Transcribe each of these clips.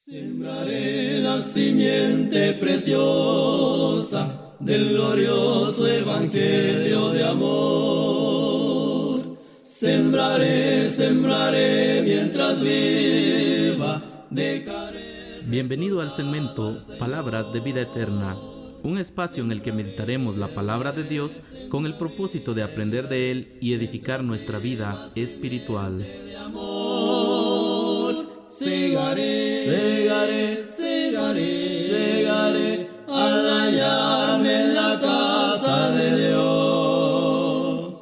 Sembraré la simiente preciosa del glorioso evangelio de amor. Sembraré, sembraré mientras viva, dejaré. Bienvenido al segmento Palabras de Vida Eterna, un espacio en el que meditaremos la palabra de Dios con el propósito de aprender de Él y edificar nuestra vida espiritual. Segaré, segaré, segaré, segaré al hallarme en la casa de Dios.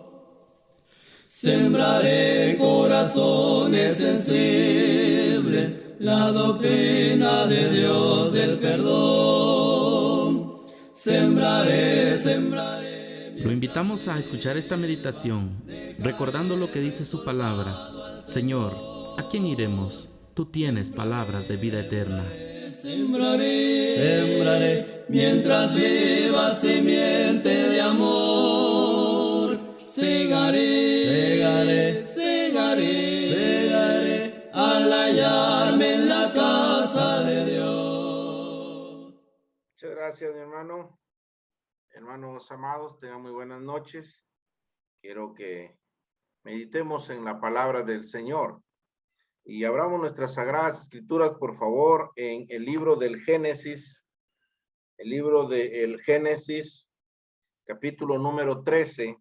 Sembraré corazones sensibles, la doctrina de Dios del perdón. Sembraré, sembraré. Lo invitamos a escuchar esta meditación, recordando lo que dice su palabra. Señor, ¿a quién iremos? Tú tienes palabras de vida eterna. Sembraré, sembraré, mientras viva simiente de amor. Segaré, segaré, segaré, segaré, al hallarme en la casa de Dios. Muchas gracias, mi hermano. Hermanos amados, tengan muy buenas noches. Quiero que meditemos en la palabra del Señor. Y abramos nuestras sagradas escrituras, por favor, en el libro del Génesis. El libro del Génesis, capítulo número 13.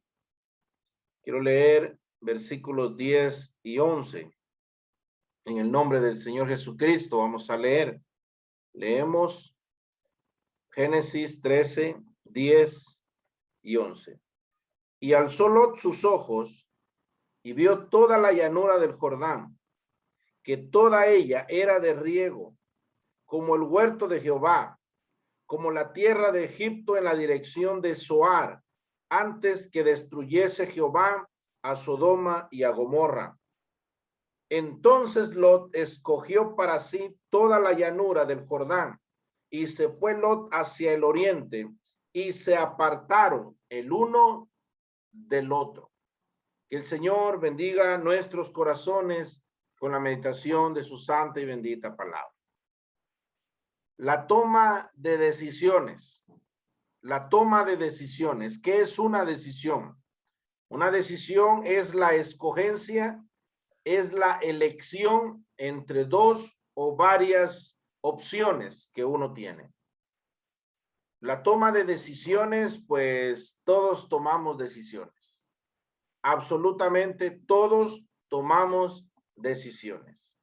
Quiero leer versículos 10 y 11. En el nombre del Señor Jesucristo vamos a leer. Leemos Génesis 13, 10 y 11. Y alzó Lot sus ojos y vio toda la llanura del Jordán, que toda ella era de riego, como el huerto de Jehová, como la tierra de Egipto en la dirección de Zoar, antes que destruyese Jehová a Sodoma y a Gomorra. Entonces Lot escogió para sí toda la llanura del Jordán, y se fue Lot hacia el oriente, y se apartaron el uno del otro. Que el Señor bendiga nuestros corazones con la meditación de su santa y bendita palabra. La toma de decisiones. La toma de decisiones. ¿Qué es una decisión? Una decisión es la escogencia, es la elección entre dos o varias opciones que uno tiene. La toma de decisiones, pues todos tomamos decisiones. Absolutamente todos tomamos decisiones.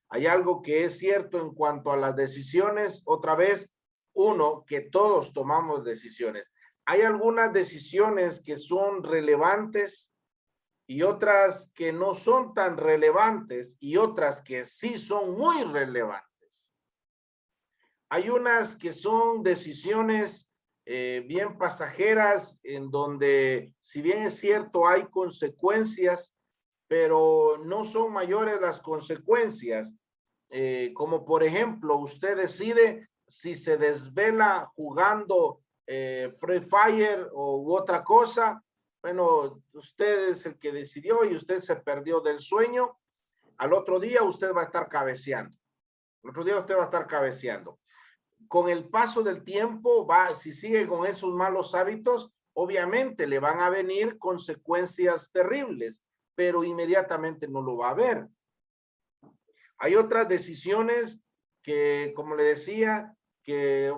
Hay algo que es cierto en cuanto a las decisiones, otra vez, uno, que todos tomamos decisiones. Hay algunas decisiones que son relevantes y otras que no son tan relevantes y otras que sí son muy relevantes. Hay unas que son decisiones bien pasajeras, en donde, si bien es cierto, hay consecuencias, pero no son mayores las consecuencias. Como por ejemplo, usted decide si se desvela jugando Free Fire u otra cosa. Bueno, usted es el que decidió y usted se perdió del sueño. Al otro día usted va a estar cabeceando. El otro día usted va a estar cabeceando. Con el paso del tiempo, si sigue con esos malos hábitos, obviamente le van a venir consecuencias terribles, pero inmediatamente no lo va a ver. Hay otras decisiones que, como le decía, que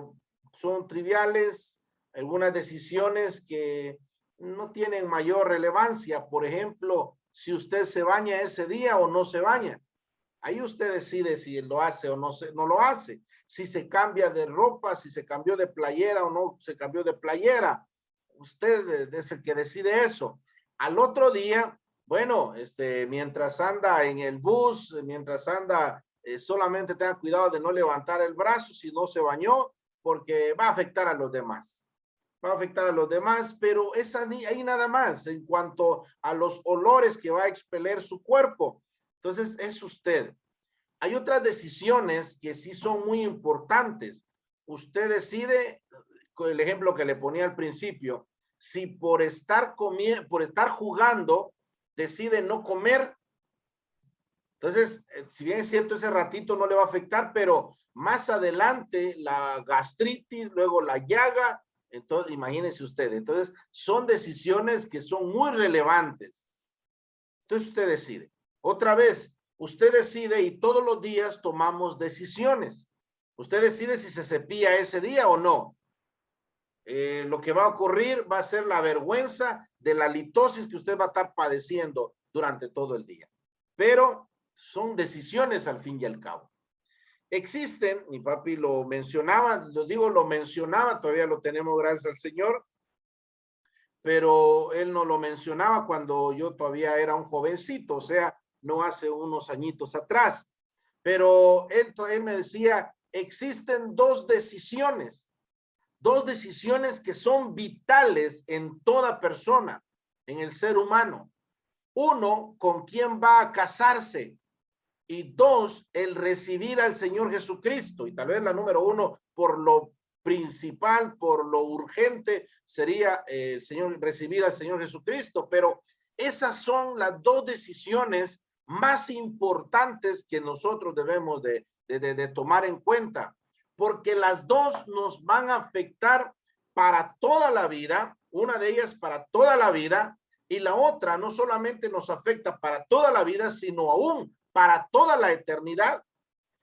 son triviales, algunas decisiones que no tienen mayor relevancia. Por ejemplo, si usted se baña ese día o no se baña. Ahí usted decide si lo hace o no lo hace. Si se cambia de ropa, si se cambió de playera o no se cambió de playera. Usted es el que decide eso. Al otro día, bueno, mientras anda en el bus, mientras anda, solamente tenga cuidado de no levantar el brazo si no se bañó, porque va a afectar a los demás. Va a afectar a los demás, pero es ahí nada más en cuanto a los olores que va a expeler su cuerpo. Entonces, es usted. Hay otras decisiones que sí son muy importantes. Usted decide, con el ejemplo que le ponía al principio, si por estar jugando, decide no comer. Entonces, si bien es cierto, ese ratito no le va a afectar, pero más adelante la gastritis, luego la llaga, entonces imagínense usted. Entonces, son decisiones que son muy relevantes. Entonces usted decide. Otra vez, usted decide y todos los días tomamos decisiones. Usted decide si se cepilla ese día o no. Lo que va a ocurrir va a ser la vergüenza de la litosis que usted va a estar padeciendo durante todo el día. Pero son decisiones al fin y al cabo. Existen, mi papi lo mencionaba, lo mencionaba, todavía lo tenemos gracias al Señor, pero él no lo mencionaba cuando yo todavía era un jovencito, o sea, no hace unos añitos atrás. Pero él me decía, existen dos decisiones que son vitales en toda persona, en el ser humano. Uno, con quién va a casarse. Y dos, el recibir al Señor Jesucristo. Y tal vez la número uno, por lo principal, por lo urgente, sería recibir al Señor Jesucristo. Pero esas son las dos decisiones más importantes que nosotros debemos de tomar en cuenta, porque las dos nos van a afectar para toda la vida, una de ellas para toda la vida, y la otra no solamente nos afecta para toda la vida, sino aún para toda la eternidad.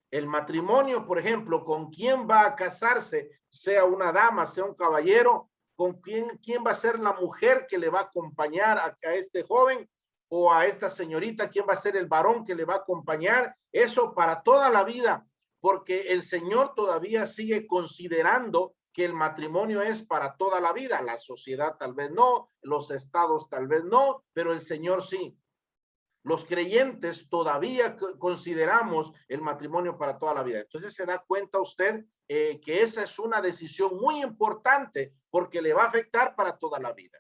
El matrimonio, por ejemplo, con quién va a casarse, sea una dama, sea un caballero, con quién va a ser la mujer que le va a acompañar a este joven o a esta señorita, quién va a ser el varón que le va a acompañar, eso para toda la vida, porque el Señor todavía sigue considerando que el matrimonio es para toda la vida. La sociedad tal vez no, los estados tal vez no, pero el Señor sí. Los creyentes todavía consideramos el matrimonio para toda la vida. Entonces se da cuenta usted que esa es una decisión muy importante porque le va a afectar para toda la vida.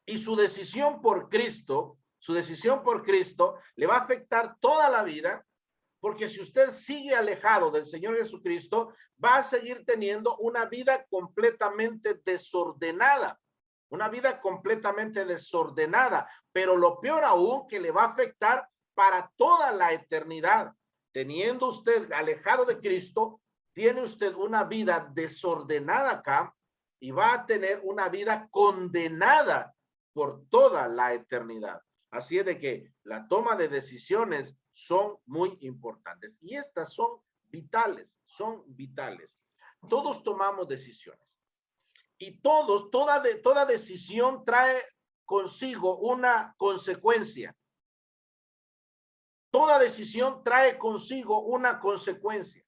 Y su decisión por Cristo le va a afectar toda la vida, porque si usted sigue alejado del Señor Jesucristo, va a seguir teniendo una vida completamente desordenada. Pero lo peor aún, que le va a afectar para toda la eternidad. Teniendo usted alejado de Cristo, tiene usted una vida desordenada acá y va a tener una vida condenada por toda la eternidad. Así es de que la toma de decisiones son muy importantes y estas son vitales. Todos tomamos decisiones. Y toda decisión trae consigo una consecuencia. Toda decisión trae consigo una consecuencia.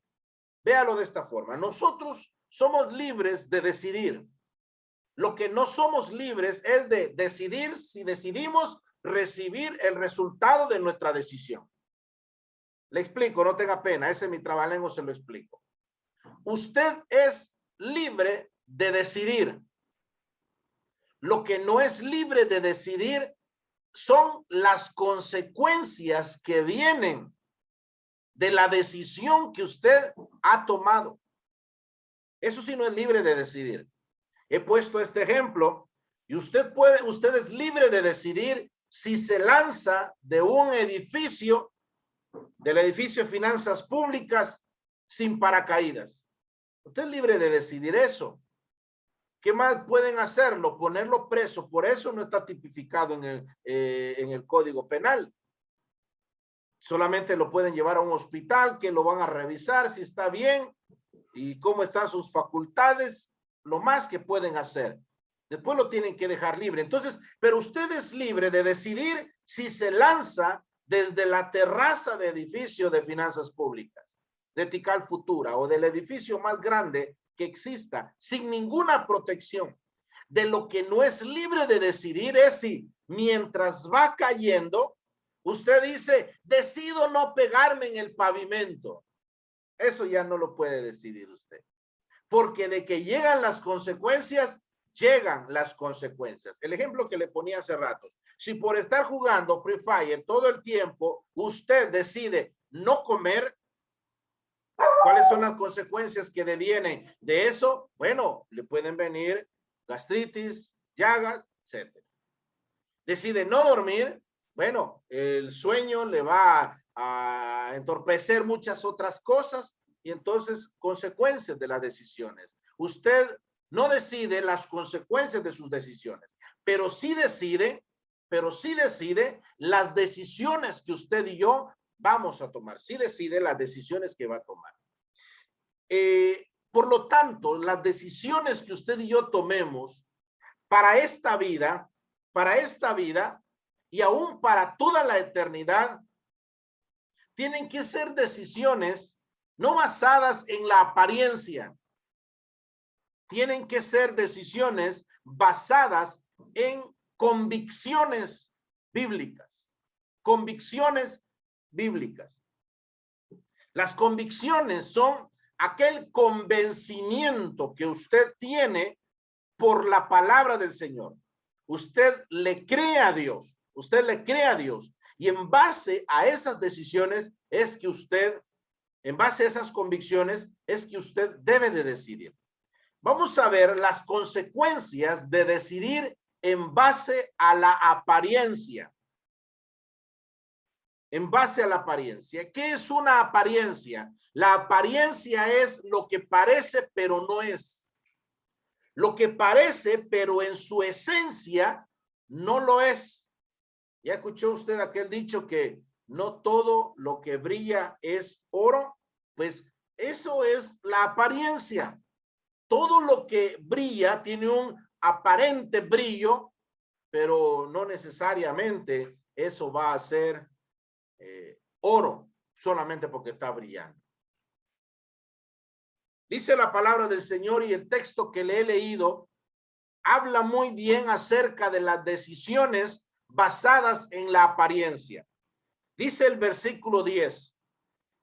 Véalo de esta forma. Nosotros somos libres de decidir. Lo que no somos libres es de decidir si decidimos recibir el resultado de nuestra decisión. Le explico, no tenga pena, ese es mi trabalengua, se lo explico. Usted es libre de decidir. Lo que no es libre de decidir son las consecuencias que vienen de la decisión que usted ha tomado. Eso sí no es libre de decidir. He puesto este ejemplo y usted es libre de decidir si se lanza de un edificio, del edificio de finanzas públicas, sin paracaídas. Usted es libre de decidir eso. ¿Qué más pueden hacerlo? Ponerlo preso. Por eso no está tipificado en el Código Penal. Solamente lo pueden llevar a un hospital que lo van a revisar si está bien y cómo están sus facultades, lo más que pueden hacer. Después lo tienen que dejar libre. Entonces, pero usted es libre de decidir si se lanza desde la terraza de edificio de finanzas públicas, de Tikal Futura o del edificio más grande que exista, sin ninguna protección. De lo que no es libre de decidir es si mientras va cayendo, usted dice, decido no pegarme en el pavimento. Eso ya no lo puede decidir usted. Porque de que llegan las consecuencias. El ejemplo que le ponía hace ratos. Si por estar jugando Free Fire todo el tiempo, usted decide no comer, ¿cuáles son las consecuencias que devienen de eso? Bueno, le pueden venir gastritis, llagas, etc. Decide no dormir, Bueno, el sueño le va a entorpecer muchas otras cosas y entonces consecuencias de las decisiones. Usted no decide las consecuencias de sus decisiones, pero sí decide las decisiones que usted y yo vamos a tomar. Sí decide las decisiones que va a tomar. Por lo tanto, las decisiones que usted y yo tomemos para esta vida y aún para toda la eternidad, tienen que ser decisiones no basadas en la apariencia. Tienen que ser decisiones basadas en convicciones bíblicas. Convicciones bíblicas. Las convicciones son aquel convencimiento que usted tiene por la palabra del Señor. Usted le cree a Dios. Usted le cree a Dios. Y en base a esas decisiones es que usted, en base a esas convicciones, es que usted debe de decidir. Vamos a ver las consecuencias de decidir en base a la apariencia. En base a la apariencia. ¿Qué es una apariencia? La apariencia es lo que parece, pero no es. Lo que parece, pero en su esencia no lo es. ¿Ya escuchó usted aquel dicho que no todo lo que brilla es oro? Pues eso es la apariencia. Todo lo que brilla tiene un aparente brillo, pero no necesariamente eso va a ser oro solamente porque está brillando. Dice la palabra del Señor y el texto que le he leído habla muy bien acerca de las decisiones basadas en la apariencia. Dice el versículo 10,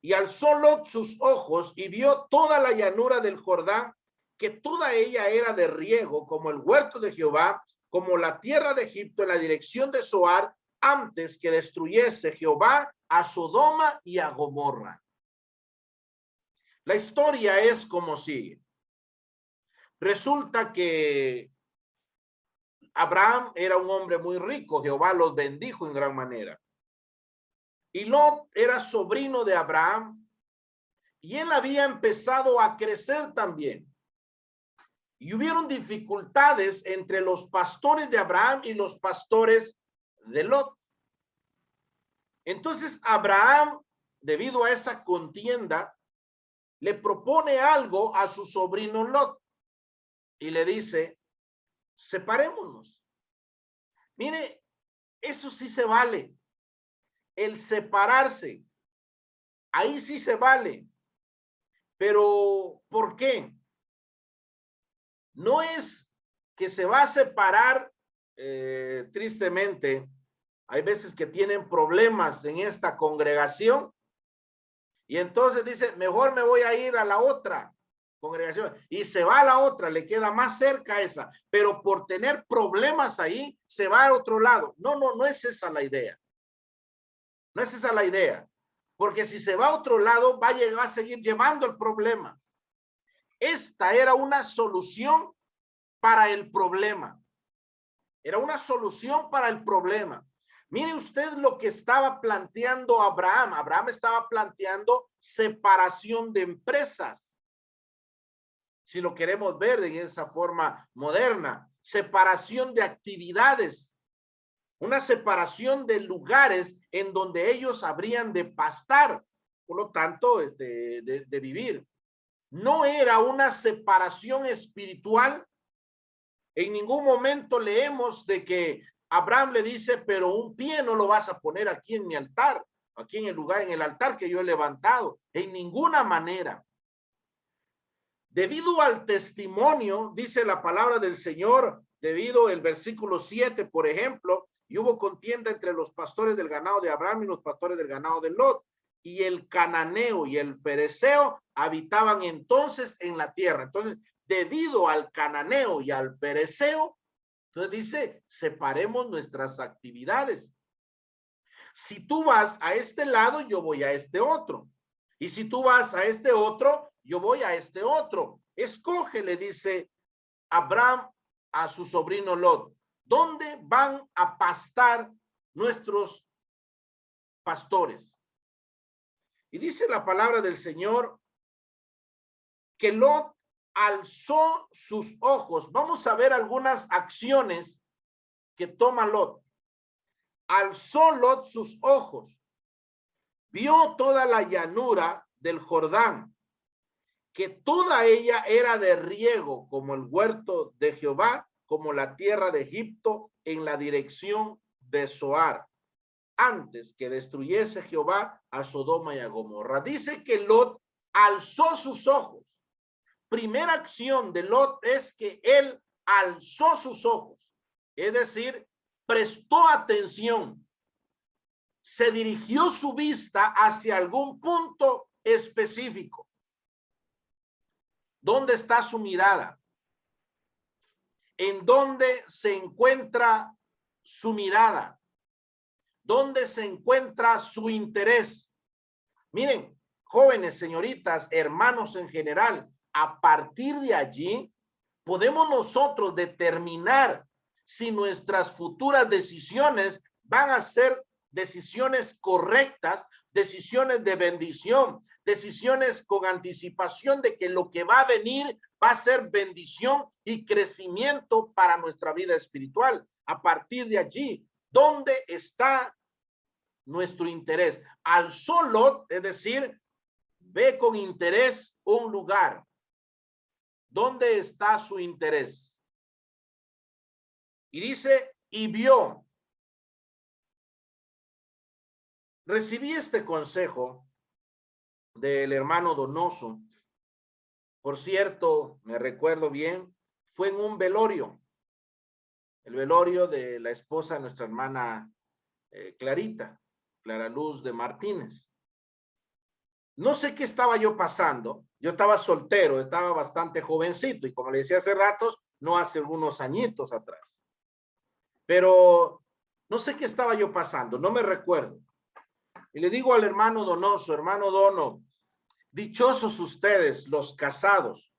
y alzó Lot sus ojos y vio toda la llanura del Jordán, que toda ella era de riego, como el huerto de Jehová, como la tierra de Egipto en la dirección de Zoar, antes que destruyese Jehová a Sodoma y a Gomorra. La historia es como sigue. Resulta que Abraham era un hombre muy rico, Jehová los bendijo en gran manera. Y Lot era sobrino de Abraham y él había empezado a crecer también. Y hubieron dificultades entre los pastores de Abraham y los pastores de Lot. Entonces Abraham, debido a esa contienda, le propone algo a su sobrino Lot y le dice, separémonos. Mire, eso sí se vale. El separarse, ahí sí se vale. Pero, ¿por qué? No es que se va a separar, tristemente, hay veces que tienen problemas en esta congregación y entonces dice, mejor me voy a ir a la otra congregación y se va a la otra, le queda más cerca a esa, pero por tener problemas ahí se va a otro lado. No es esa la idea. No es esa la idea, porque si se va a otro lado va a seguir llevando el problema. Esta era una solución para el problema. Era una solución para el problema. Mire usted lo que estaba planteando Abraham. Abraham estaba planteando separación de empresas. Si lo queremos ver en esa forma moderna, separación de actividades, una separación de lugares en donde ellos habrían de pastar, por lo tanto, de vivir. No era una separación espiritual. En ningún momento leemos de que Abraham le dice, pero un pie no lo vas a poner aquí en mi altar, aquí en el lugar, en el altar que yo he levantado, en ninguna manera. Debido al testimonio, dice la palabra del Señor, debido al versículo 7, por ejemplo, y hubo contienda entre los pastores del ganado de Abraham y los pastores del ganado de Lot, y el cananeo y el fereceo habitaban entonces en la tierra. Entonces, debido al cananeo y al fereceo, entonces dice, separemos nuestras actividades. Si tú vas a este lado, yo voy a este otro. Y si tú vas a este otro, yo voy a este otro. Escoge, le dice Abraham a su sobrino Lot, ¿dónde van a pastar nuestros pastores. Y dice la palabra del Señor que Lot alzó sus ojos. Vamos a ver algunas acciones que toma Lot. Alzó Lot sus ojos, vio toda la llanura del Jordán, que toda ella era de riego, como el huerto de Jehová, como la tierra de Egipto, en la dirección de Zoar, antes que destruyese Jehová a Sodoma y a Gomorra. Dice que Lot alzó sus ojos. Primera acción de Lot es que él alzó sus ojos, es decir, prestó atención, se dirigió su vista hacia algún punto específico. ¿Dónde está su mirada? ¿En dónde se encuentra su mirada? ¿Dónde se encuentra su interés? Miren, jóvenes, señoritas, hermanos en general, a partir de allí podemos nosotros determinar si nuestras futuras decisiones van a ser decisiones correctas, decisiones de bendición, decisiones con anticipación de que lo que va a venir va a ser bendición y crecimiento para nuestra vida espiritual. A partir de allí, ¿dónde está nuestro interés? Alzó Lot, es decir, ve con interés un lugar. ¿Dónde está su interés? Y dice, y vio. Recibí este consejo del hermano Donoso. Por cierto, me recuerdo bien, fue en un velorio, el velorio de la esposa de nuestra hermana Clarita, Clara Luz de Martínez. No sé qué estaba yo pasando. Yo estaba soltero, estaba bastante jovencito y como le decía hace ratos, no hace algunos añitos atrás. Pero no sé qué estaba yo pasando, no me recuerdo. Y le digo al hermano Donoso, hermano Dono, dichosos ustedes los casados,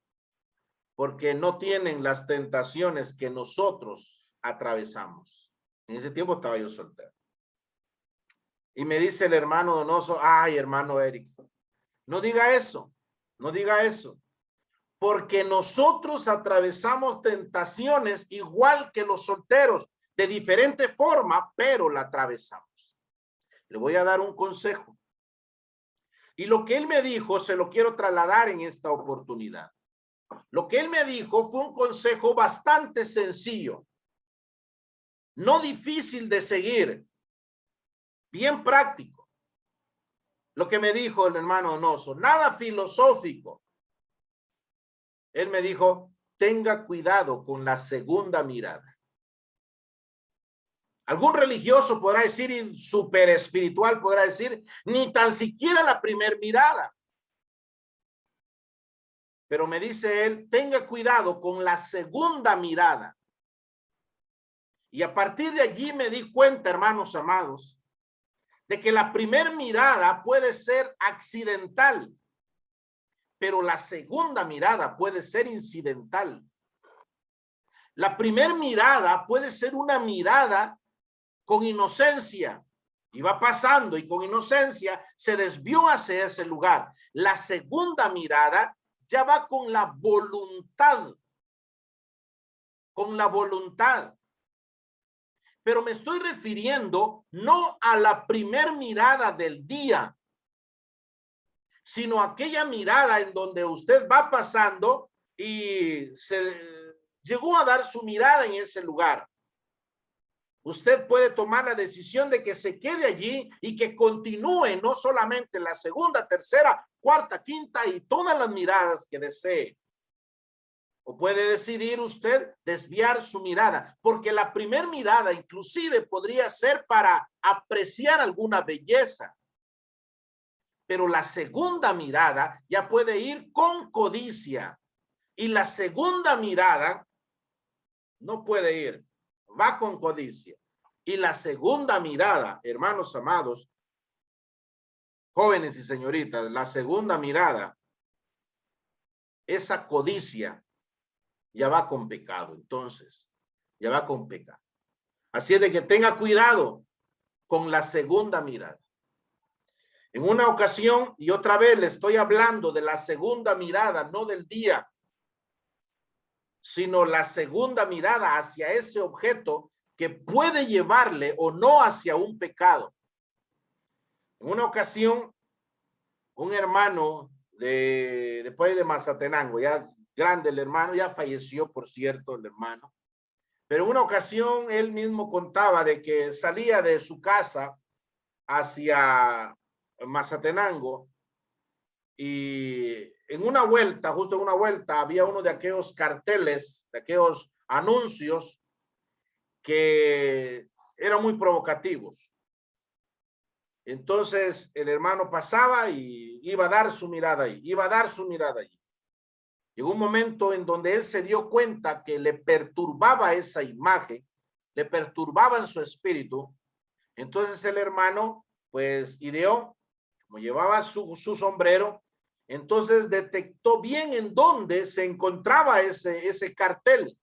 porque no tienen las tentaciones que nosotros atravesamos. En ese tiempo estaba yo soltero. Y me dice el hermano Donoso, ay, hermano Eric, no diga eso, no diga eso, porque nosotros atravesamos tentaciones igual que los solteros, de diferente forma, pero la atravesamos. Le voy a dar un consejo. Y lo que él me dijo, se lo quiero trasladar en esta oportunidad. Lo que él me dijo fue un consejo bastante sencillo, no difícil de seguir, bien práctico. Lo que me dijo el hermano Donoso, nada filosófico. Él me dijo, tenga cuidado con la segunda mirada. Algún religioso podrá decir, y súper espiritual podrá decir, ni tan siquiera la primer mirada. Pero me dice él, tenga cuidado con la segunda mirada. Y a partir de allí me di cuenta, hermanos amados, de que la primer mirada puede ser accidental, pero la segunda mirada puede ser incidental. La primer mirada puede ser una mirada con inocencia, y va pasando y con inocencia se desvió hacia ese lugar. La segunda mirada ya va con la voluntad, pero me estoy refiriendo no a la primer mirada del día, sino aquella mirada en donde usted va pasando y se llegó a dar su mirada en ese lugar. Usted puede tomar la decisión de que se quede allí y que continúe no solamente la segunda, tercera, cuarta, quinta y todas las miradas que desee. O puede decidir usted desviar su mirada, porque la primera mirada inclusive podría ser para apreciar alguna belleza. Pero la segunda mirada ya puede ir con codicia. Y la segunda mirada no puede ir, va con codicia. Y la segunda mirada, hermanos amados, jóvenes y señoritas, la segunda mirada, esa codicia ya va con pecado. Entonces, ya va con pecado. Así es de que tenga cuidado con la segunda mirada. En una ocasión, y otra vez le estoy hablando de la segunda mirada, no del día, sino la segunda mirada hacia ese objeto que puede llevarle o no hacia un pecado. En una ocasión, un hermano después de Mazatenango, ya grande el hermano, ya falleció, por cierto, el hermano, pero en una ocasión él mismo contaba de que salía de su casa hacia Mazatenango y en una vuelta, justo en una vuelta, había uno de aquellos carteles, de aquellos anuncios que eran muy provocativos. Entonces el hermano pasaba y iba a dar su mirada ahí, iba a dar su mirada ahí. Llegó un momento en donde él se dio cuenta que le perturbaba esa imagen, le perturbaba en su espíritu. Entonces el hermano pues ideó, como llevaba su sombrero, entonces detectó bien en dónde se encontraba ese cartel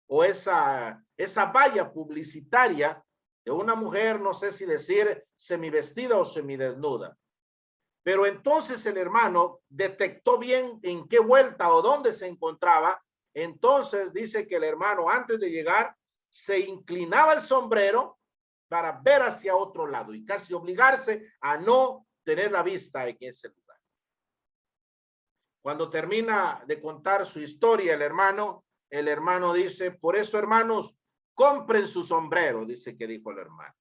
o esa valla publicitaria de una mujer, no sé si decir semivestida o semidesnuda. Pero entonces el hermano detectó bien en qué vuelta o dónde se encontraba. Entonces dice que el hermano antes de llegar se inclinaba el sombrero para ver hacia otro lado y casi obligarse a no tener la vista en ese lugar. Cuando termina de contar su historia el hermano dice, por eso hermanos, compren su sombrero, dice que dijo el hermano.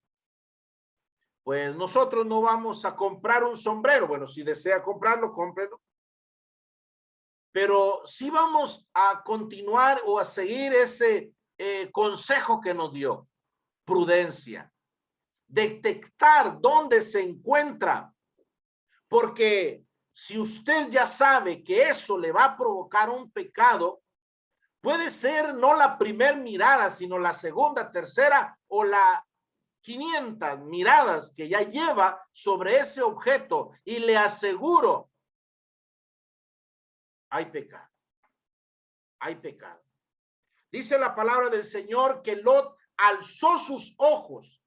Pues nosotros no vamos a comprar un sombrero. Bueno, si desea comprarlo, cómprelo. Pero sí vamos a continuar o a seguir ese consejo que nos dio. Prudencia. Detectar dónde se encuentra. Porque si usted ya sabe que eso le va a provocar un pecado, puede ser no la primera mirada, sino la segunda, tercera o la 500 miradas que ya lleva sobre ese objeto y le aseguro, hay pecado, hay pecado. Dice la palabra del Señor que Lot alzó sus ojos,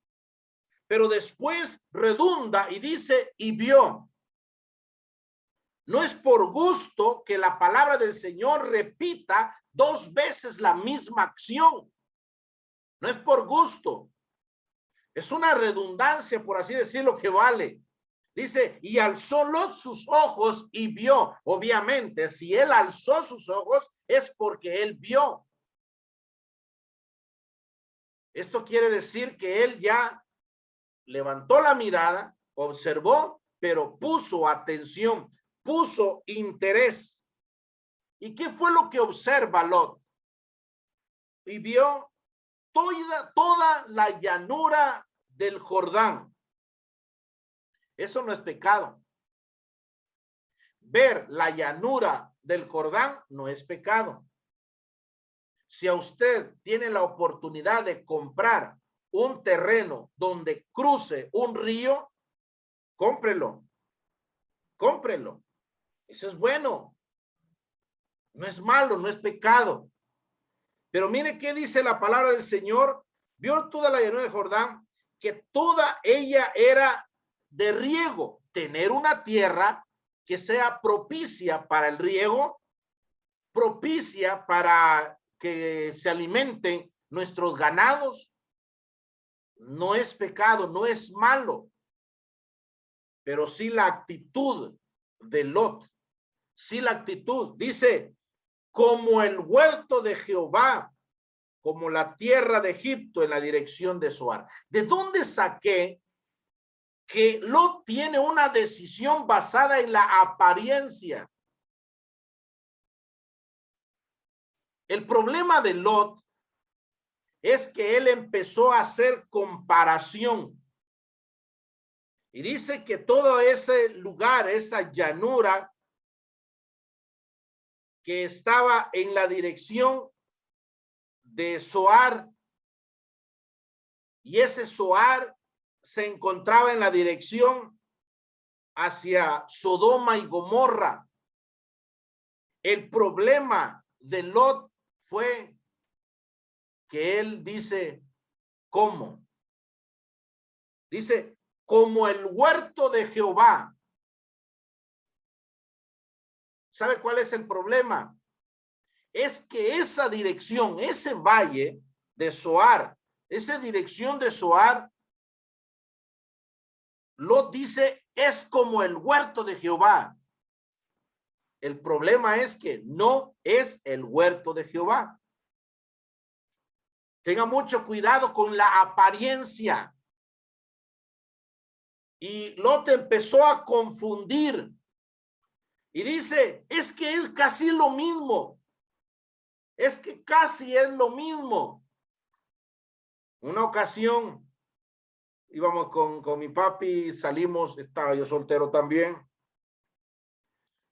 pero después redunda y dice, y vio. No es por gusto que la palabra del Señor repita 2 veces la misma acción. No es por gusto. Es una redundancia, por así decirlo, que vale. Dice, y alzó Lot sus ojos y vio. Obviamente, si él alzó sus ojos, es porque él vio. Esto quiere decir que él ya levantó la mirada, observó, pero puso atención, puso interés. ¿Y qué fue lo que observa Lot? Y vio toda la llanura del Jordán. Eso no es pecado. Ver la llanura del Jordán no es pecado. Si a usted tiene la oportunidad de comprar un terreno donde cruce un río, cómprelo. Cómprelo. Eso es bueno. No es malo, no es pecado. Pero mire qué dice la palabra del Señor. Vio toda la llanura de Jordán, que toda ella era de riego. Tener una tierra que sea propicia para el riego, propicia para que se alimenten nuestros ganados, no es pecado, no es malo. Pero sí la actitud de Lot, sí la actitud. Dice, como el huerto de Jehová, como la tierra de Egipto en la dirección de Zoar. ¿De dónde saqué que Lot tiene una decisión basada en la apariencia? El problema de Lot es que él empezó a hacer comparación. Y dice que todo ese lugar, esa llanura que estaba en la dirección de Zoar, y ese Zoar se encontraba en la dirección hacia Sodoma y Gomorra. El problema de Lot fue que él dice, ¿cómo? Dice, como el huerto de Jehová. ¿Sabe cuál es el problema? Es que esa dirección, ese valle de Zoar, esa dirección de Zoar, Lot dice, es como el huerto de Jehová. El problema es que no es el huerto de Jehová. Tenga mucho cuidado con la apariencia. Y Lot empezó a confundir. Y dice, es que es casi lo mismo. Es que casi es lo mismo. Una ocasión íbamos con mi papi, salimos, estaba yo soltero también.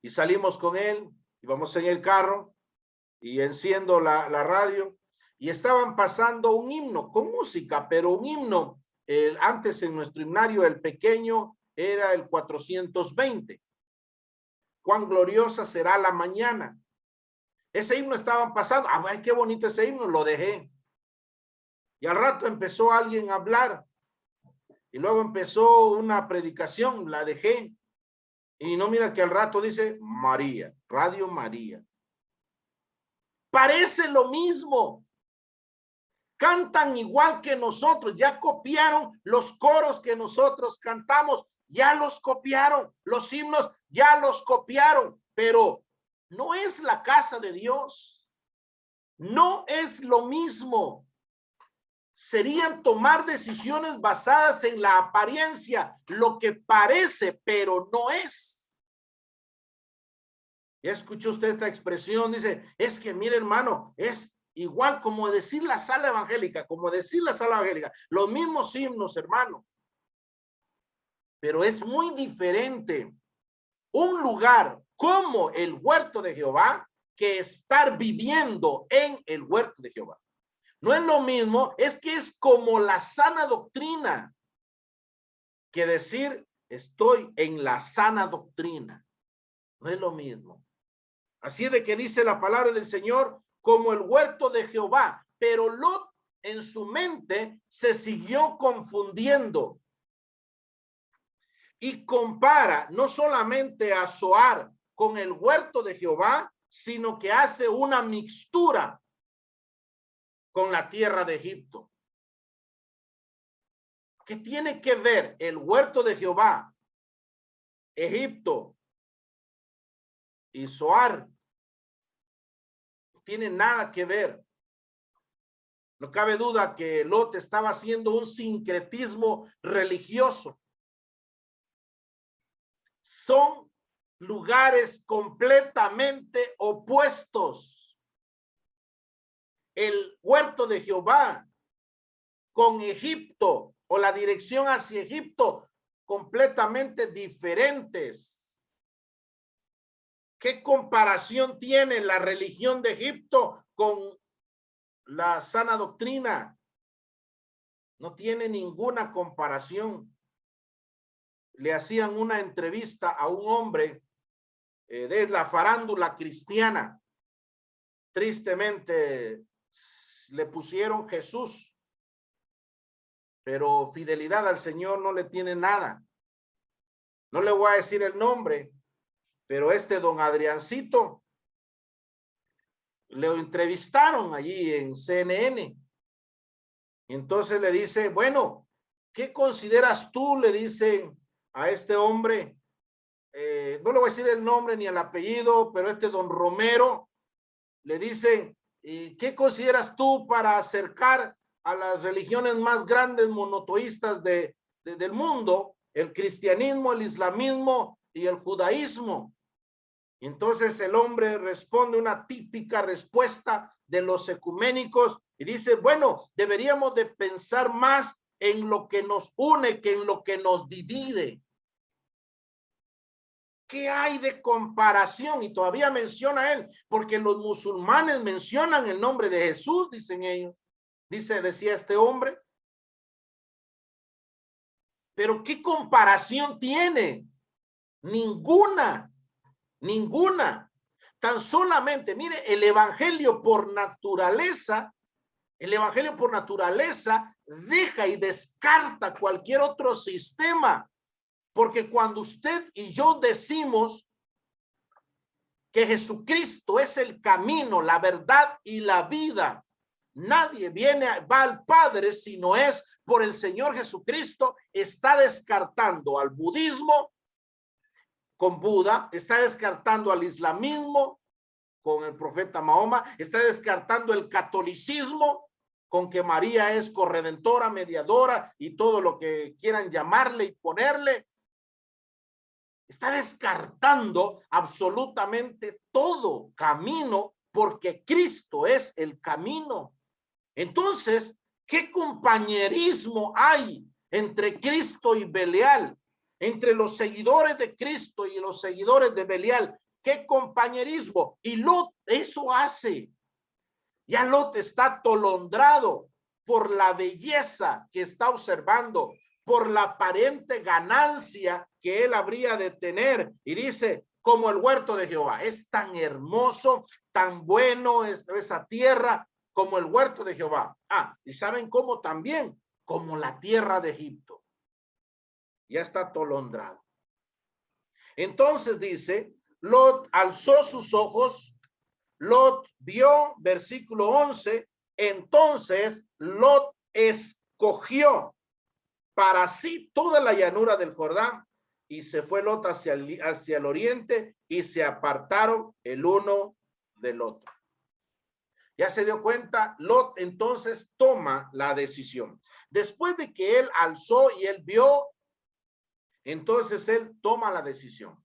Y salimos con él, íbamos en el carro y enciendo la radio y estaban pasando un himno con música, pero un himno, antes en nuestro himnario, el pequeño, era el 420. Cuán gloriosa será la mañana. Ese himno estaban pasando. Ay, qué bonito ese himno, lo dejé. Y al rato empezó alguien a hablar. Y luego empezó una predicación, la dejé. Y no, mira que al rato dice María, Radio María. Parece lo mismo. Cantan igual que nosotros. Ya copiaron los coros que nosotros cantamos. Ya los copiaron. Los himnos ya los copiaron. Pero no es la casa de Dios. No es lo mismo. Serían tomar decisiones basadas en la apariencia, lo que parece, pero no es. ¿Ya escuchó usted esta expresión? Dice, es que mire, hermano, es igual como decir la sala evangélica, los mismos himnos, hermano. Pero es muy diferente un lugar como el huerto de Jehová que estar viviendo en el huerto de Jehová. No es lo mismo, es que es como la sana doctrina que decir estoy en la sana doctrina. No es lo mismo. Así de que dice la palabra del Señor, como el huerto de Jehová. Pero Lot en su mente se siguió confundiendo y compara no solamente a Zoar con el huerto de Jehová, sino que hace una mixtura con la tierra de Egipto. ¿Qué tiene que ver el huerto de Jehová, Egipto y Zoar? No tiene nada que ver. No cabe duda que Lot estaba haciendo un sincretismo religioso. Son lugares completamente opuestos. El huerto de Jehová con Egipto o la dirección hacia Egipto completamente diferentes. ¿Qué comparación tiene la religión de Egipto con la sana doctrina? No tiene ninguna comparación. Le hacían una entrevista a un hombre de la farándula cristiana. Tristemente le pusieron Jesús, pero fidelidad al Señor no le tiene nada. No le voy a decir el nombre, pero don Adriancito, le entrevistaron allí en CNN. Y entonces le dice, bueno, ¿qué consideras tú? Le dicen a este hombre, no le voy a decir el nombre ni el apellido, pero don Romero, le dicen, ¿qué consideras tú para acercar a las religiones más grandes monoteístas del mundo? El cristianismo, el islamismo y el judaísmo. Y entonces el hombre responde una típica respuesta de los ecuménicos y dice, bueno, deberíamos de pensar más en lo que nos une que en lo que nos divide. ¿Qué hay de comparación? Y todavía menciona él, porque los musulmanes mencionan el nombre de Jesús, dicen ellos. Decía este hombre. Pero ¿qué comparación tiene? Ninguna. Tan solamente, mire, el evangelio por naturaleza deja y descarta cualquier otro sistema, porque cuando usted y yo decimos que Jesucristo es el camino, la verdad y la vida, nadie va al Padre si no es por el Señor Jesucristo, está descartando al budismo con Buda, está descartando al islamismo con el profeta Mahoma, está descartando el catolicismo con que María es corredentora, mediadora y todo lo que quieran llamarle y ponerle. Está descartando absolutamente todo camino porque Cristo es el camino. Entonces, ¿qué compañerismo hay entre Cristo y Belial? Entre los seguidores de Cristo y los seguidores de Belial. ¿Qué compañerismo? Y Lot eso hace. Ya Lot está atolondrado por la belleza que está observando, por la aparente ganancia que él habría de tener. Y dice, como el huerto de Jehová, es tan hermoso, tan bueno esa tierra como el huerto de Jehová. Y ¿saben cómo también? Como la tierra de Egipto. Ya está atolondrado. Entonces dice, Lot alzó sus ojos, Lot vio, versículo 11, entonces Lot escogió para sí toda la llanura del Jordán y se fue Lot hacia el oriente y se apartaron el uno del otro. Ya se dio cuenta, Lot entonces toma la decisión. Después de que él alzó y él vio, entonces él toma la decisión.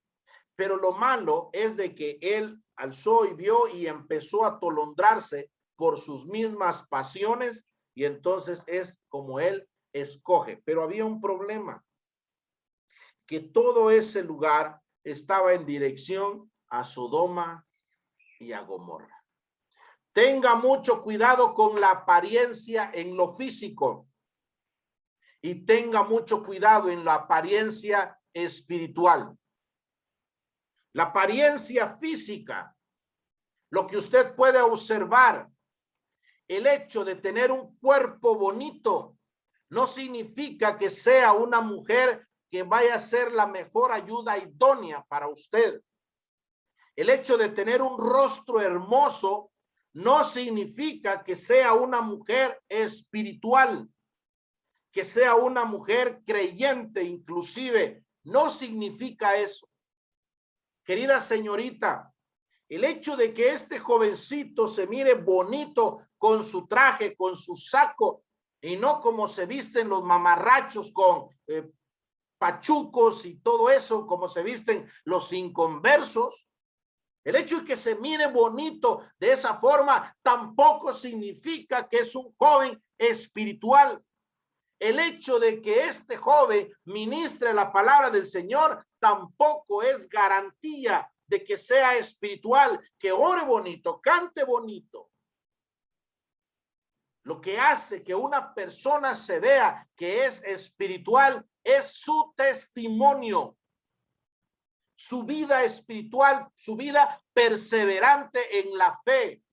Pero lo malo es de que él alzó y vio y empezó a atolondrarse por sus mismas pasiones y entonces es como él escoge. Pero había un problema, que todo ese lugar estaba en dirección a Sodoma y a Gomorra. Tenga mucho cuidado con la apariencia en lo físico y tenga mucho cuidado en la apariencia espiritual. La apariencia física, lo que usted puede observar, el hecho de tener un cuerpo bonito, no significa que sea una mujer que vaya a ser la mejor ayuda idónea para usted. El hecho de tener un rostro hermoso no significa que sea una mujer espiritual, que sea una mujer creyente, inclusive, no significa eso. Querida señorita, el hecho de que este jovencito se mire bonito con su traje, con su saco, y no como se visten los mamarrachos con pachucos y todo eso, como se visten los inconversos, el hecho de que se mire bonito de esa forma tampoco significa que es un joven espiritual. El hecho de que este joven ministre la palabra del Señor tampoco es garantía de que sea espiritual, que ore bonito, cante bonito. Lo que hace que una persona se vea que es espiritual es su testimonio, su vida espiritual, su vida perseverante en la fe,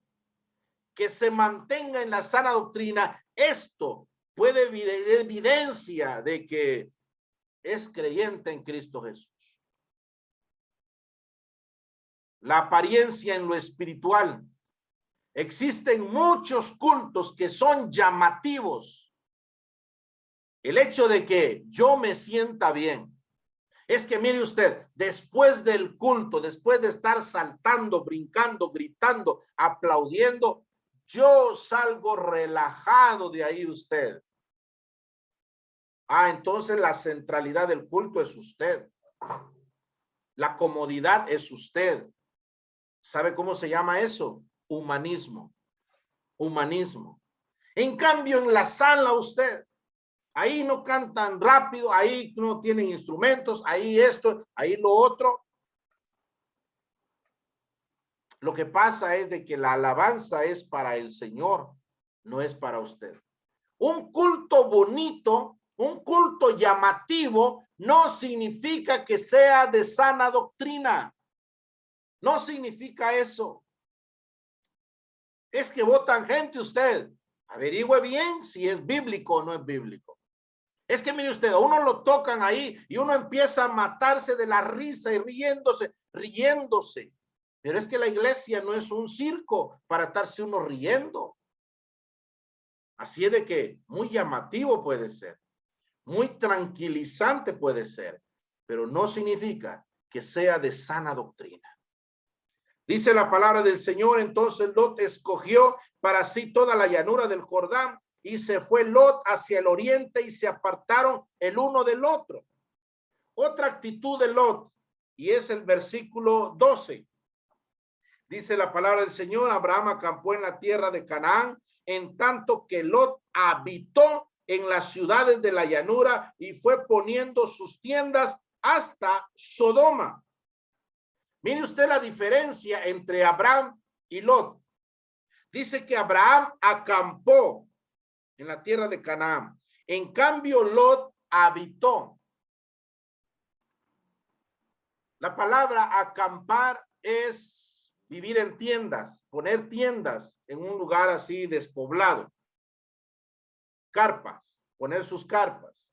que se mantenga en la sana doctrina. Esto puede evidencia de que es creyente en Cristo Jesús. La apariencia en lo espiritual. Existen muchos cultos que son llamativos. El hecho de que yo me sienta bien. Es que mire usted, después del culto, después de estar saltando, brincando, gritando, aplaudiendo, yo salgo relajado de ahí usted. Entonces la centralidad del culto es usted. La comodidad es usted. ¿Sabe cómo se llama eso? Humanismo. Humanismo. En cambio, en la sala usted, ahí no cantan rápido, ahí no tienen instrumentos, ahí esto, ahí lo otro. Lo que pasa es de que la alabanza es para el Señor, no es para usted. Un culto bonito, un culto llamativo, no significa que sea de sana doctrina. No significa eso. Es que votan gente usted. Averigüe bien si es bíblico o no es bíblico. Es que mire usted, a uno lo tocan ahí y uno empieza a matarse de la risa y riéndose. Pero es que la iglesia no es un circo para estarse uno riendo. Así es de que muy llamativo puede ser, muy tranquilizante puede ser, pero no significa que sea de sana doctrina. Dice la palabra del Señor, entonces Lot escogió para sí toda la llanura del Jordán y se fue Lot hacia el oriente y se apartaron el uno del otro. Otra actitud de Lot, y es el versículo 12. Dice la palabra del Señor, Abraham acampó en la tierra de Canaán, en tanto que Lot habitó en las ciudades de la llanura y fue poniendo sus tiendas hasta Sodoma. Mire usted la diferencia entre Abraham y Lot. Dice que Abraham acampó en la tierra de Canaán. En cambio, Lot habitó. La palabra acampar es vivir en tiendas, poner tiendas en un lugar así despoblado. Carpas, poner sus carpas.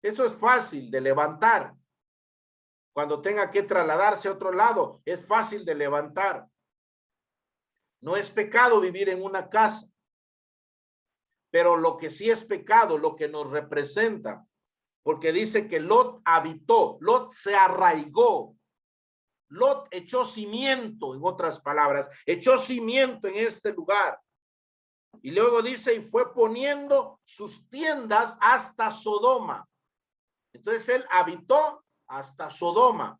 Eso es fácil de levantar. Cuando tenga que trasladarse a otro lado, es fácil de levantar. No es pecado vivir en una casa. Pero lo que sí es pecado, lo que nos representa, porque dice que Lot habitó, Lot se arraigó, Lot echó cimiento, en otras palabras, echó cimiento en este lugar. Y luego dice, y fue poniendo sus tiendas hasta Sodoma. Entonces él habitó hasta Sodoma.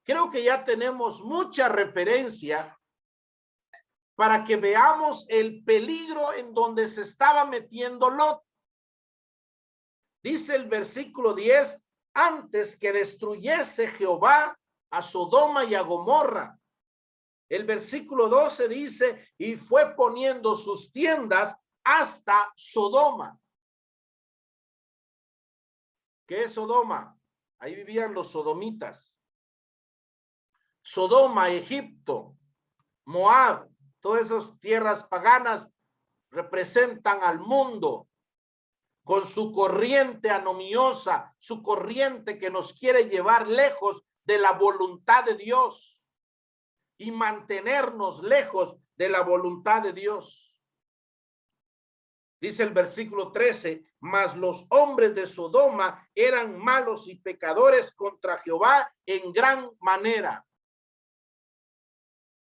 Creo que ya tenemos mucha referencia para que veamos el peligro en donde se estaba metiendo Lot. Dice el versículo 10, antes que destruyese Jehová a Sodoma y a Gomorra. El versículo 12 dice, y fue poniendo sus tiendas hasta Sodoma. ¿Qué es Sodoma? Ahí vivían los sodomitas. Sodoma, Egipto, Moab, todas esas tierras paganas representan al mundo con su corriente anomiosa, su corriente que nos quiere llevar lejos de la voluntad de Dios y mantenernos lejos de la voluntad de Dios. Dice el versículo 13, mas los hombres de Sodoma eran malos y pecadores contra Jehová en gran manera.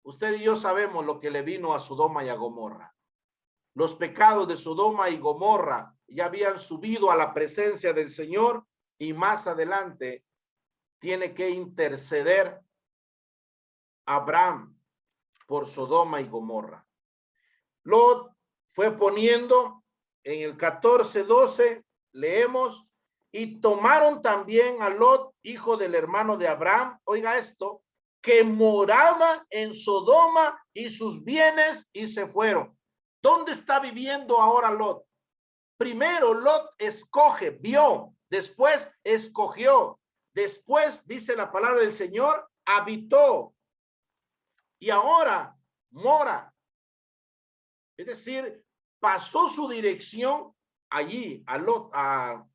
Usted y yo sabemos lo que le vino a Sodoma y a Gomorra. Los pecados de Sodoma y Gomorra ya habían subido a la presencia del Señor y más adelante tiene que interceder Abraham por Sodoma y Gomorra. Lot fue poniendo en el 14:12, leemos, y tomaron también a Lot, hijo del hermano de Abraham, oiga esto, que moraba en Sodoma y sus bienes y se fueron. ¿Dónde está viviendo ahora Lot? Primero Lot escoge, vio, después escogió, después dice la palabra del Señor, habitó y ahora mora. Es decir, pasó su dirección allí, a Lot, a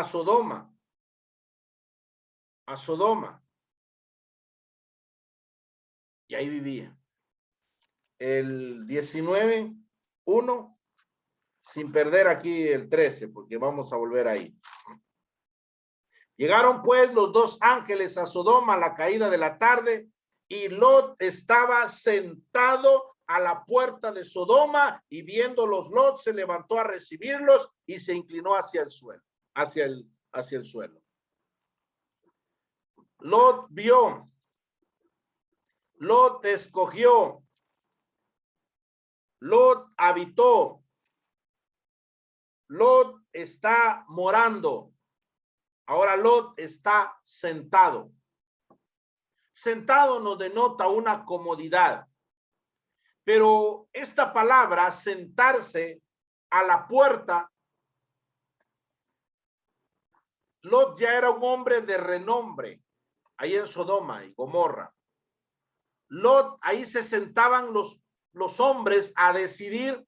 Sodoma. A Sodoma. Y ahí vivía. El 19:1, sin perder aquí el 13, porque vamos a volver ahí. Llegaron pues los dos ángeles a Sodoma a la caída de la tarde, y Lot estaba sentado a la puerta de Sodoma, y viéndolos Lot se levantó a recibirlos y se inclinó hacia el suelo, hacia el suelo. Lot vio, Lot escogió, Lot habitó, Lot está morando. Ahora Lot está sentado. Sentado nos denota una comodidad. Pero esta palabra, sentarse a la puerta, Lot ya era un hombre de renombre ahí en Sodoma y Gomorra. Lot, ahí se sentaban los los hombres a decidir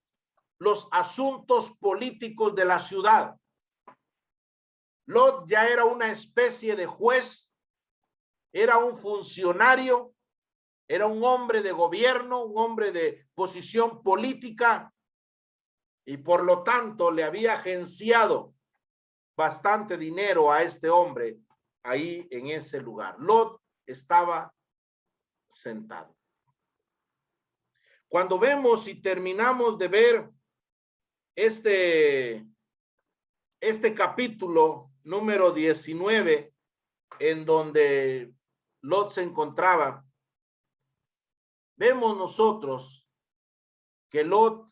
los asuntos políticos de la ciudad. Lot ya era una especie de juez, era un funcionario, era un hombre de gobierno, un hombre de posición política, y por lo tanto le había agenciado bastante dinero a este hombre ahí en ese lugar. Lot estaba sentado. Cuando vemos y terminamos de ver este capítulo número 19, en donde Lot se encontraba, vemos nosotros que Lot,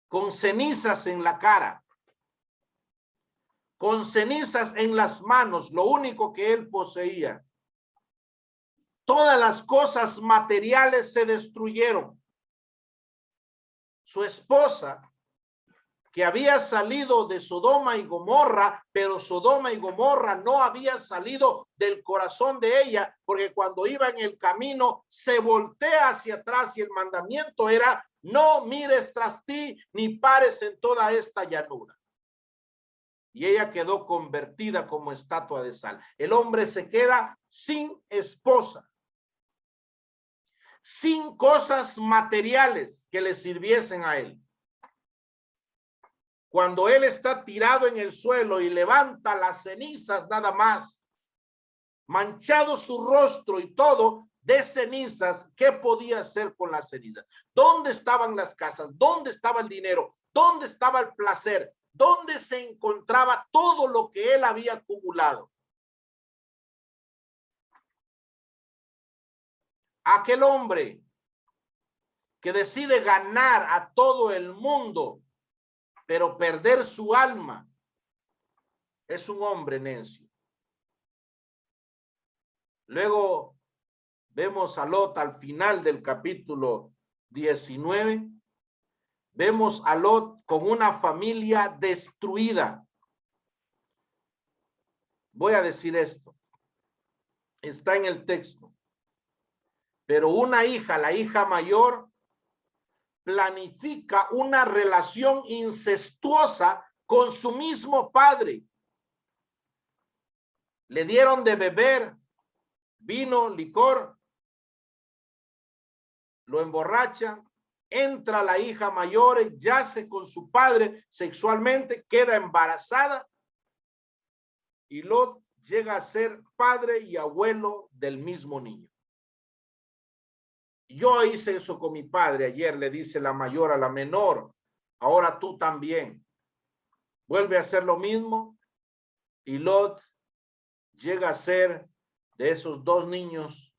con cenizas en la cara, con cenizas en las manos, lo único que él poseía, todas las cosas materiales se destruyeron. Su esposa, que había salido de Sodoma y Gomorra, pero Sodoma y Gomorra no había salido del corazón de ella, porque cuando iba en el camino se voltea hacia atrás y el mandamiento era: no mires tras ti ni pares en toda esta llanura. Y ella quedó convertida como estatua de sal. El hombre se queda sin esposa, sin cosas materiales que le sirviesen a él. Cuando él está tirado en el suelo y levanta las cenizas nada más, manchado su rostro y todo de cenizas, ¿qué podía hacer con las cenizas? ¿Dónde estaban las casas? ¿Dónde estaba el dinero? ¿Dónde estaba el placer? ¿Dónde se encontraba todo lo que él había acumulado? Aquel hombre que decide ganar a todo el mundo, pero perder su alma, es un hombre necio. Luego vemos a Lot al final del capítulo 19. Vemos a Lot con una familia destruida. Voy a decir esto. Está en el texto. Pero una hija, la hija mayor, planifica una relación incestuosa con su mismo padre. Le dieron de beber vino, licor, lo emborracha, entra la hija mayor, yace con su padre sexualmente, queda embarazada y Lot llega a ser padre y abuelo del mismo niño. Yo hice eso con mi padre ayer, le dice la mayor a la menor, ahora tú también. Vuelve a hacer lo mismo y Lot llega a ser de esos dos niños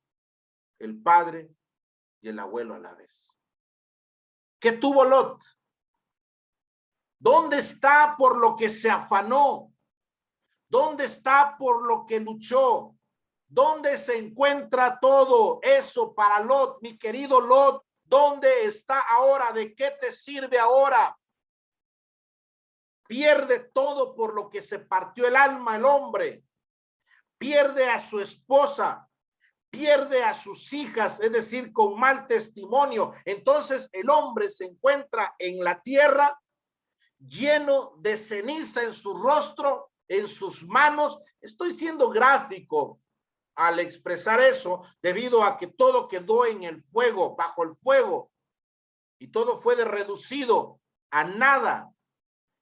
el padre y el abuelo a la vez. ¿Qué tuvo Lot? ¿Dónde está por lo que se afanó? ¿Dónde está por lo que luchó? ¿Dónde se encuentra todo eso para Lot, mi querido Lot? ¿Dónde está ahora? ¿De qué te sirve ahora? Pierde todo por lo que se partió el alma el hombre. Pierde a su esposa, pierde a sus hijas, es decir, con mal testimonio. Entonces el hombre se encuentra en la tierra lleno de ceniza en su rostro, en sus manos. Estoy siendo gráfico al expresar eso debido a que todo quedó en el fuego, bajo el fuego, y todo fue reducido a nada.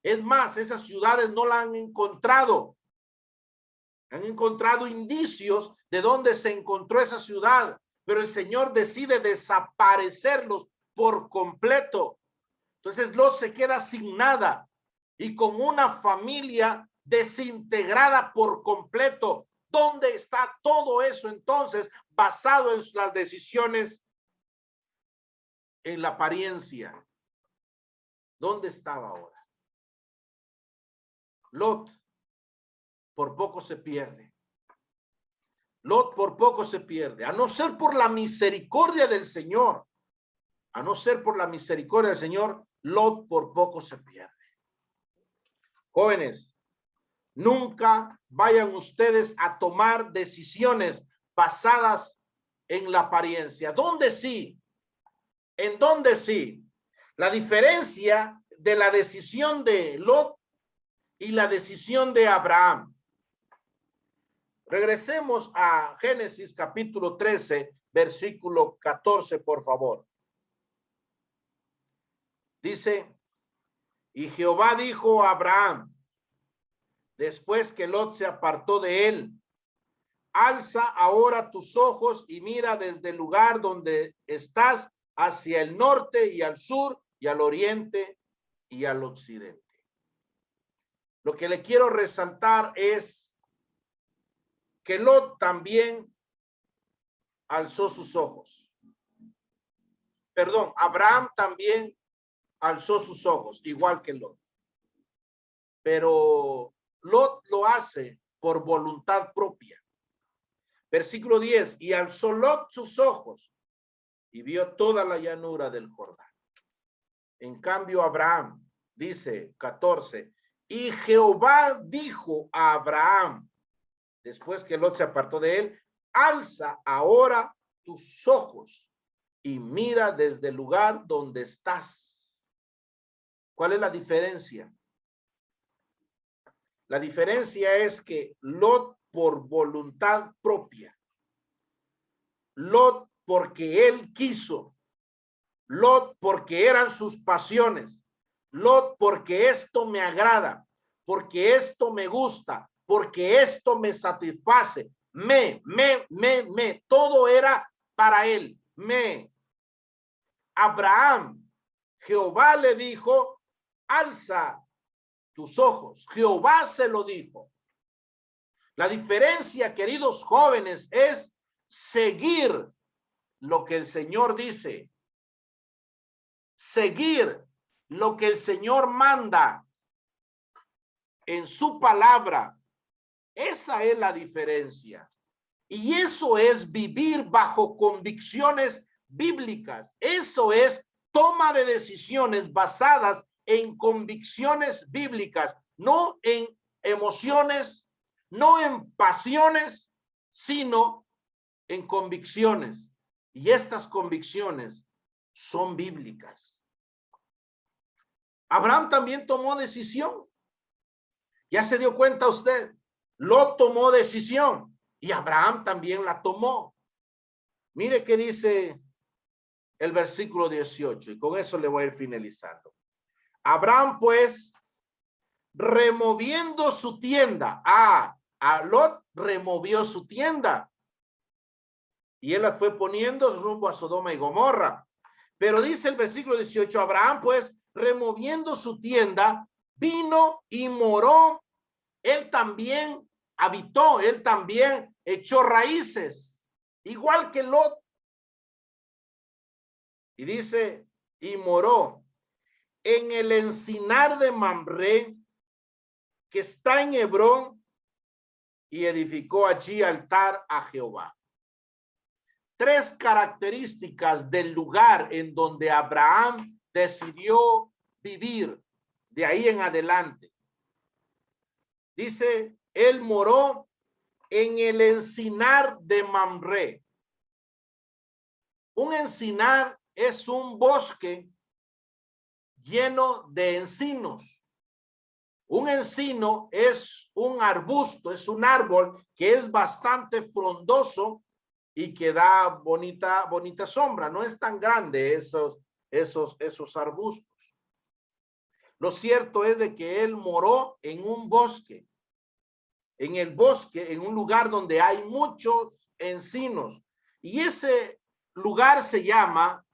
Es más, esas ciudades no la han encontrado. Han encontrado indicios de dónde se encontró esa ciudad, pero el Señor decide desaparecerlos por completo. Entonces Lot se queda sin nada y con una familia desintegrada por completo. ¿Dónde está todo eso entonces basado en las decisiones, en la apariencia? ¿Dónde estaba ahora? Lot por poco se pierde. Lot por poco se pierde, a no ser por la misericordia del Señor. A no ser por la misericordia del Señor, Lot por poco se pierde. Jóvenes, nunca vayan ustedes a tomar decisiones basadas en la apariencia. ¿Dónde sí? ¿En dónde sí? La diferencia de la decisión de Lot y la decisión de Abraham. Regresemos a Génesis capítulo 13, versículo 14, por favor. Dice, y Jehová dijo a Abraham, después que Lot se apartó de él, alza ahora tus ojos y mira desde el lugar donde estás hacia el norte y al sur y al oriente y al occidente. Lo que le quiero resaltar es que Lot también alzó sus ojos. Perdón, Abraham también alzó sus ojos, igual que Lot. Pero Lot lo hace por voluntad propia. Versículo 10, y alzó Lot sus ojos y vio toda la llanura del Jordán. En cambio, Abraham, dice 14, y Jehová dijo a Abraham, después que Lot se apartó de él, alza ahora tus ojos y mira desde el lugar donde estás. ¿Cuál es la diferencia? La diferencia es que Lot por voluntad propia, Lot porque él quiso, Lot porque eran sus pasiones, Lot porque esto me agrada, porque esto me gusta, porque esto me satisface, todo era para él, Abraham, Jehová le dijo, alza tus ojos, Jehová se lo dijo. La diferencia, queridos jóvenes, es seguir lo que el Señor dice, seguir lo que el Señor manda en su palabra. Esa es la diferencia. Y eso es vivir bajo convicciones bíblicas. Eso es toma de decisiones basadas en convicciones bíblicas, no en emociones, no en pasiones, sino en convicciones. Y estas convicciones son bíblicas. Abraham también tomó decisión. Ya se dio cuenta usted. Lot tomó decisión y Abraham también la tomó. Mire qué dice el versículo 18 y con eso le voy a ir finalizando. Abraham pues, removiendo su tienda, a Lot removió su tienda y él la fue poniendo rumbo a Sodoma y Gomorra. Pero dice el versículo 18, Abraham pues, removiendo su tienda, vino y moró. Él también habitó, él también echó raíces, igual que Lot. Y dice, y moró en el encinar de Mamre, que está en Hebrón, y edificó allí altar a Jehová. Tres características del lugar en donde Abraham decidió vivir de ahí en adelante. Dice, él moró en el encinar de Mamre. Un encinar es un bosque lleno de encinos. Un encino es un arbusto, es un árbol que es bastante frondoso y que da bonita sombra. No es tan grande esos arbustos. Lo cierto es de que él moró en un bosque. En el bosque, en un lugar donde hay muchos encinos. Y ese lugar se llama,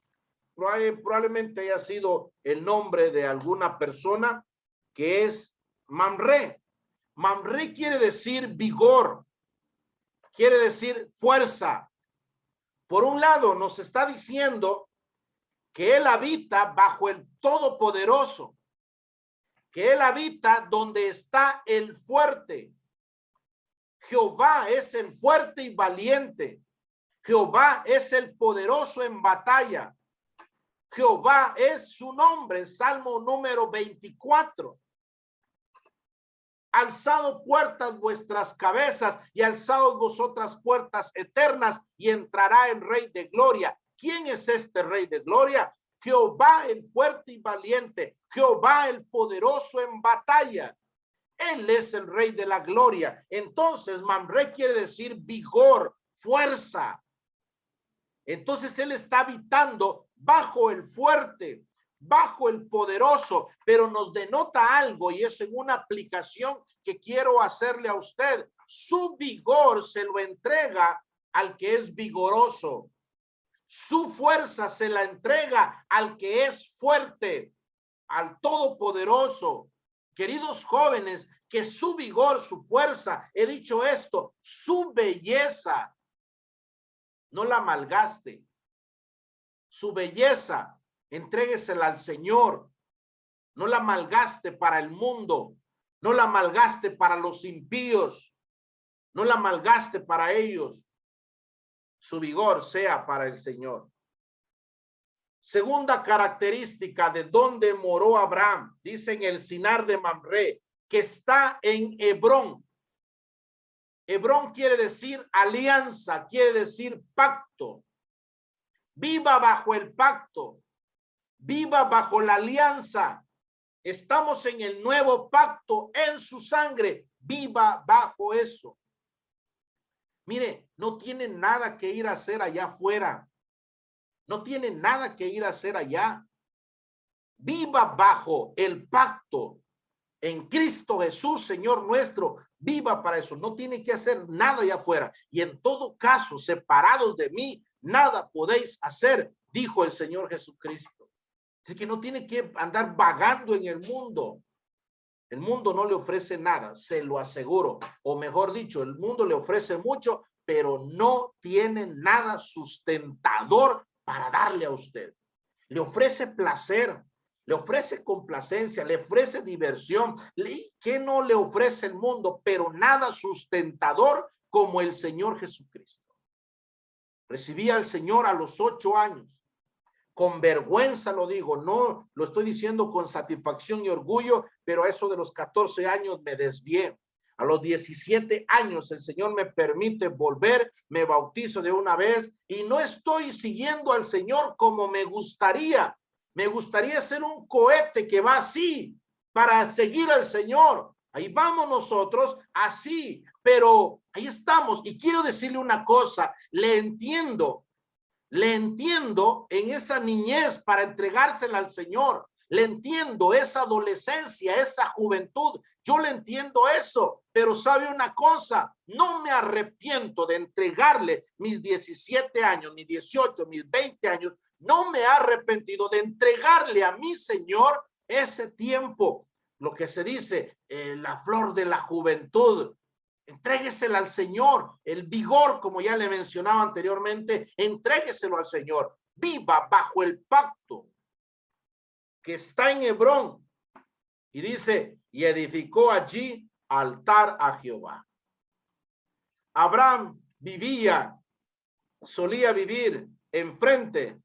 probablemente haya sido el nombre de alguna persona, que es Mamre. Mamre quiere decir vigor, quiere decir fuerza. Por un lado, nos está diciendo que él habita bajo el Todopoderoso, que él habita donde está el fuerte. Jehová es el fuerte y valiente. Jehová es el poderoso en batalla. Jehová es su nombre, Salmo número 24. Alzado puertas vuestras cabezas y alzados vosotras puertas eternas y entrará el Rey de Gloria. ¿Quién es este Rey de Gloria? Jehová el fuerte y valiente, Jehová el poderoso en batalla. Él es el Rey de la Gloria. Entonces, Mamre quiere decir vigor, fuerza. Entonces, él está habitando bajo el fuerte, bajo el poderoso, pero nos denota algo, y es en una aplicación que quiero hacerle a usted. Su vigor se lo entrega al que es vigoroso. Su fuerza se la entrega al que es fuerte, al todopoderoso. Queridos jóvenes, que su vigor, su fuerza, he dicho esto, su belleza, no la malgaste. Su belleza, entréguesela al Señor. No la malgaste para el mundo. No la malgaste para los impíos. No la malgaste para ellos. Su vigor sea para el Señor. Segunda característica de donde moró Abraham, dice en el Sinar de Mamre, que está en Hebrón. Hebrón quiere decir alianza, quiere decir pacto. Viva bajo el pacto, viva bajo la alianza. Estamos en el nuevo pacto en su sangre, viva bajo eso. Mire, no tiene nada que ir a hacer allá afuera. No tiene nada que ir a hacer allá. Viva bajo el pacto en Cristo Jesús, Señor nuestro. Viva para eso. No tiene que hacer nada allá afuera. Y en todo caso, separados de mí, nada podéis hacer, dijo el Señor Jesucristo. Así que no tiene que andar vagando en el mundo. El mundo no le ofrece nada, se lo aseguro. O mejor dicho, el mundo le ofrece mucho, pero no tiene nada sustentador para darle a usted. Le ofrece placer, le ofrece complacencia, le ofrece diversión. ¿Qué no le ofrece el mundo? Pero nada sustentador como el Señor Jesucristo. Recibí al Señor a los 8 años. Con vergüenza lo digo, no lo estoy diciendo con satisfacción y orgullo, pero a eso de los 14 años me desvié. A los 17 años el Señor me permite volver, me bautizo de una vez y no estoy siguiendo al Señor como me gustaría. Me gustaría ser un cohete que va así para seguir al Señor. Ahí vamos nosotros así, pero ahí estamos. Y quiero decirle una cosa, le entiendo en esa niñez para entregársela al Señor. Le entiendo esa adolescencia, esa juventud. Yo le entiendo eso, pero sabe una cosa, no me arrepiento de entregarle mis 17 años, mis 18, mis 20 años. No me he arrepentido de entregarle a mi Señor ese tiempo. Lo que se dice, la flor de la juventud. Entréguesela al Señor, el vigor, como ya le mencionaba anteriormente, entrégueselo al Señor. Viva bajo el pacto que está en Hebrón. Y dice, y edificó allí altar a Jehová. Abraham solía vivir enfrente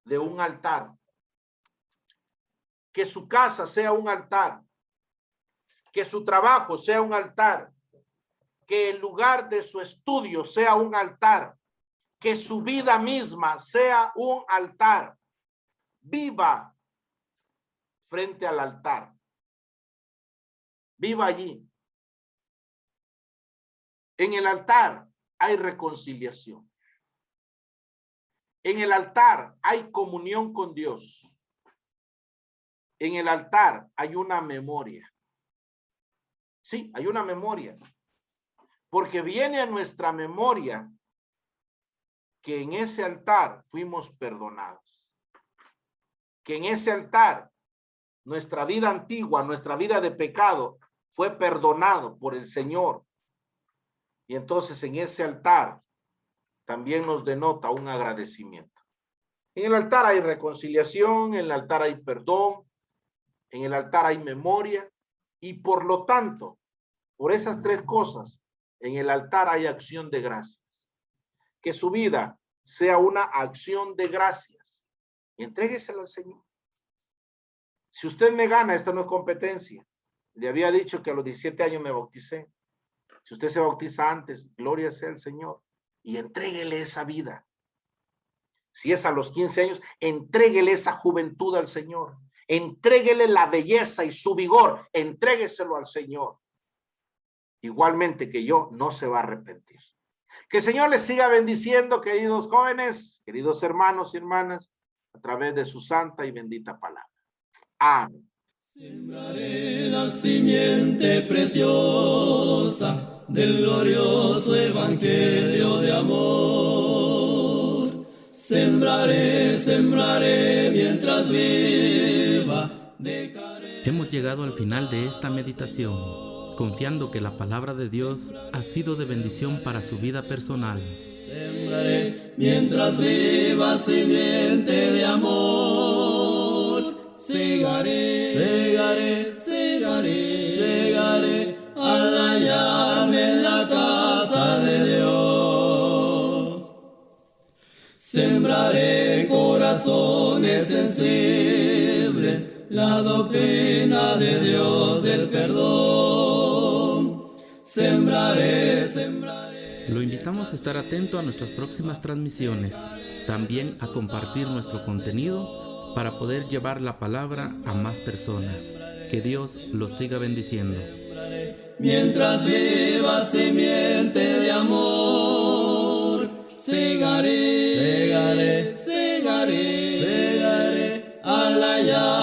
de un altar. Que su casa sea un altar. Que su trabajo sea un altar. Que el lugar de su estudio sea un altar, que su vida misma sea un altar. Viva frente al altar. Viva allí. En el altar hay reconciliación. En el altar hay comunión con Dios. En el altar hay una memoria. Sí, hay una memoria. Porque viene a nuestra memoria que en ese altar fuimos perdonados. Que en ese altar nuestra vida antigua, nuestra vida de pecado fue perdonado por el Señor. Y entonces en ese altar también nos denota un agradecimiento. En el altar hay reconciliación, en el altar hay perdón, en el altar hay memoria y por lo tanto, por esas tres cosas, en el altar hay acción de gracias. Que su vida sea una acción de gracias. Y entréguesela al Señor. Si usted me gana, esto no es competencia. Le había dicho que a los 17 años me bauticé. Si usted se bautiza antes, gloria sea al Señor. Y entréguele esa vida. Si es a los 15 años, entréguele esa juventud al Señor. Entréguele la belleza y su vigor. Entrégueselo al Señor. Igualmente que yo, no se va a arrepentir. Que el Señor les siga bendiciendo, queridos jóvenes, queridos hermanos y hermanas, a través de su santa y bendita palabra. Amén. Sembraré la simiente preciosa del glorioso evangelio de amor. Sembraré, sembraré mientras viva. Hemos llegado al final de esta meditación, confiando que la palabra de Dios ha sido de bendición para su vida personal. Sembraré mientras viva simiente de amor. Segaré, segaré, segaré, segaré al hallarme en la casa de Dios. Sembraré corazones sensibles la doctrina de Dios del perdón. Sembraré, sembraré. Lo invitamos a estar atento a nuestras próximas transmisiones, también a compartir nuestro contenido para poder llevar la palabra a más personas. Que Dios los siga bendiciendo. Mientras viva simiente de amor, segaré, segaré, segaré, segaré al hallar